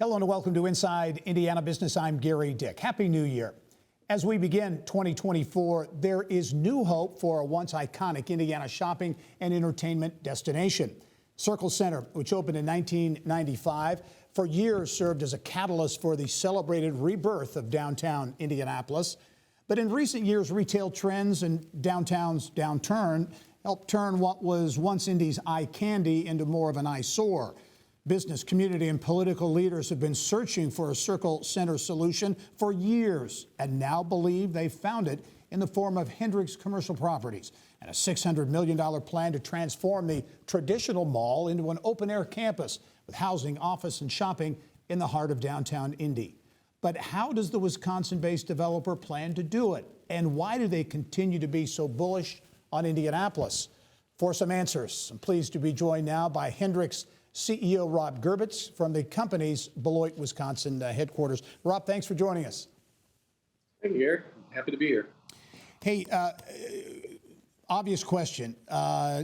Hello and welcome to Inside Indiana Business. I'm Gary Dick. Happy New Year. As we begin 2024, there is new hope for a once iconic Indiana shopping and entertainment destination. Circle Center, which opened in 1995, for years served as a catalyst for the celebrated rebirth of downtown Indianapolis. But in recent years, retail trends and downtown's downturn helped turn what was once Indy's eye candy into more of an eyesore. Business, community, and political leaders have been searching for a Circle Center solution for years and now believe they've found it in the form of Hendricks Commercial Properties and a $600 million plan to transform the traditional mall into an open-air campus with housing, office, and shopping in the heart of downtown Indy. But how does the Wisconsin-based developer plan to do it? And why do they continue to be so bullish on Indianapolis? For some answers, I'm pleased to be joined now by Hendricks CEO Rob Gerbitz from the company's Beloit, Wisconsin headquarters. Rob, thanks for joining us. Thank you, Gary. Happy to be here. Hey, obvious question.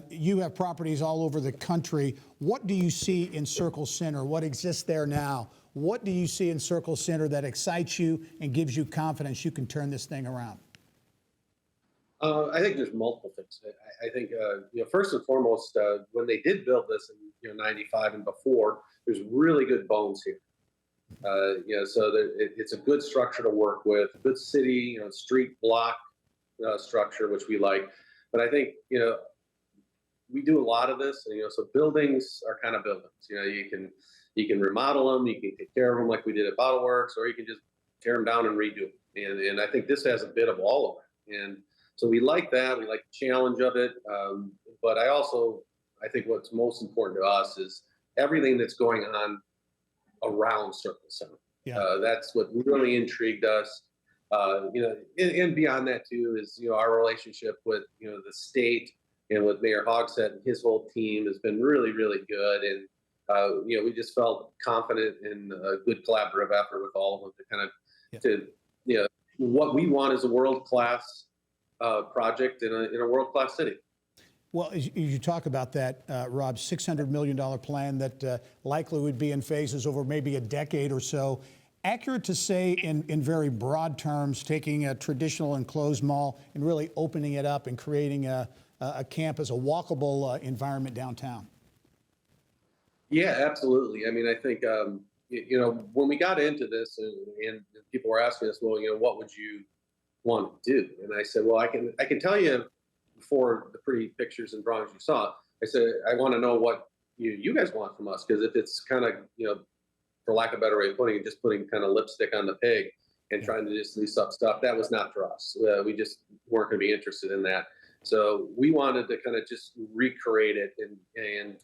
You have properties all over the country. What do you see in Circle Center? What exists there now? What do you see in Circle Center that excites you and gives you confidence you can turn this thing around? I think there's multiple things. I think, first and foremost, when they did build this in 95 and before, there's really good bones here. So it's a good structure to work with, good city, street block structure, which we like. But I think, we do a lot of this, so buildings are kind of buildings. You can remodel them, you can take care of them like we did at Bottle Works, or you can just tear them down and redo them. And I think this has a bit of all of it. And so we like that. We like the challenge of it. But I think what's most important to us is everything that's going on around Circle Center. Yeah. That's what really intrigued us. And beyond that too is, our relationship with, the state and with Mayor Hogsett and his whole team has been really, really good. And, we just felt confident in a good collaborative effort with all of them to kind of, what we want is a world-class project in a world-class city. Well, as you talk about that, Rob, $600 million plan that likely would be in phases over maybe a decade or so. Accurate to say in very broad terms, taking a traditional enclosed mall and really opening it up and creating a campus, a walkable environment downtown? Yeah, absolutely. I mean, I think, when we got into this and people were asking us, well, what would you want to do? And I said, well, I can tell you before the pretty pictures and drawings you saw, I said, I want to know what you guys want from us. Because if it's kind of, for lack of a better way of putting it, just putting kind of lipstick on the pig and trying to just lease up stuff, that was not for us. We just weren't going to be interested in that. So we wanted to kind of just recreate it and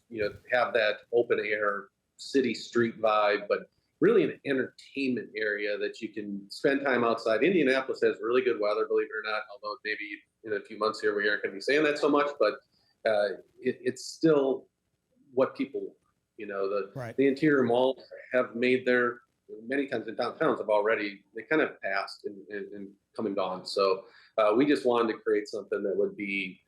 have that open air city street vibe, but really an entertainment area that you can spend time outside. Indianapolis has really good weather, believe it or not, although maybe in a few months here we aren't going to be saying that so much, but it's still what people want. Right. The interior malls have made their, many times in downtowns they kind of passed and come and gone. So we just wanted to create something that would be,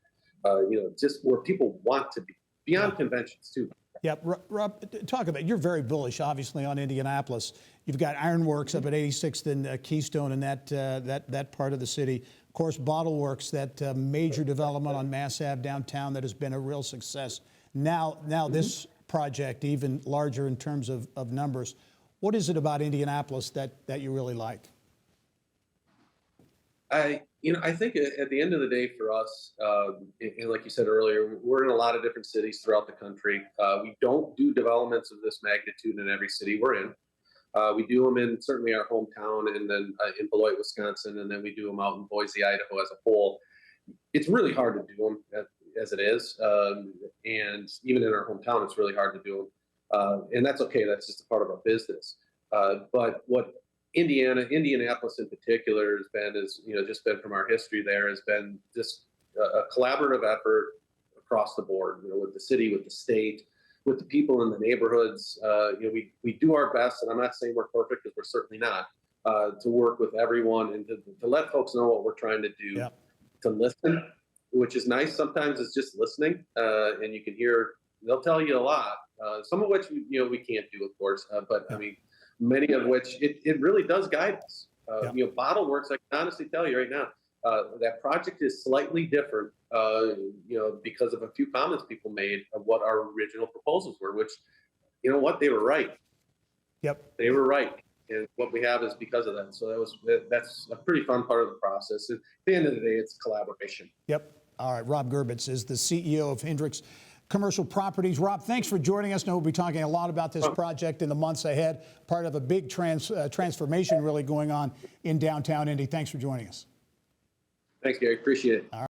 just where people want to be, beyond conventions too. Yeah, Rob, talk about, you're very bullish, obviously, on Indianapolis. You've got Ironworks up at 86th and Keystone in that part of the city. Of course, Bottle Works, that major development on Mass Ave downtown that has been a real success. Now this project, even larger in terms of numbers. What is it about Indianapolis that you really like? I think at the end of the day for us, and like you said earlier, we're in a lot of different cities throughout the country. We don't do developments of this magnitude in every city we're in. We do them in certainly our hometown and then in Beloit, Wisconsin, and then we do them out in Boise, Idaho as a whole. It's really hard to do them as it is. And even in our hometown, it's really hard to do them. And that's okay. That's just a part of our business. But what Indianapolis in particular just been from our history there, has been just a collaborative effort across the board, with the city, with the state, with the people in the neighborhoods. We do our best, and I'm not saying we're perfect because we're certainly not, to work with everyone and to let folks know what we're trying to do, to listen, which is nice. Sometimes it's just listening, and you can hear, they'll tell you a lot, some of which, we can't do, of course, but I mean, many of which it really does guide us. Yeah. You know, Bottle Works, I can honestly tell you right now, that project is slightly different, you know, because of a few comments people made of what our original proposals were, which, you know what, they were right. Yep. They were right. And what we have is because of that. So that's a pretty fun part of the process. And at the end of the day, it's collaboration. Yep. All right. Rob Gerbitz is the CEO of Hendricks Commercial Properties. Rob, thanks for joining us. I know we'll be talking a lot about this project in the months ahead, part of a big transformation really going on in downtown Indy. Thanks for joining us. Thanks, Gary. Appreciate it.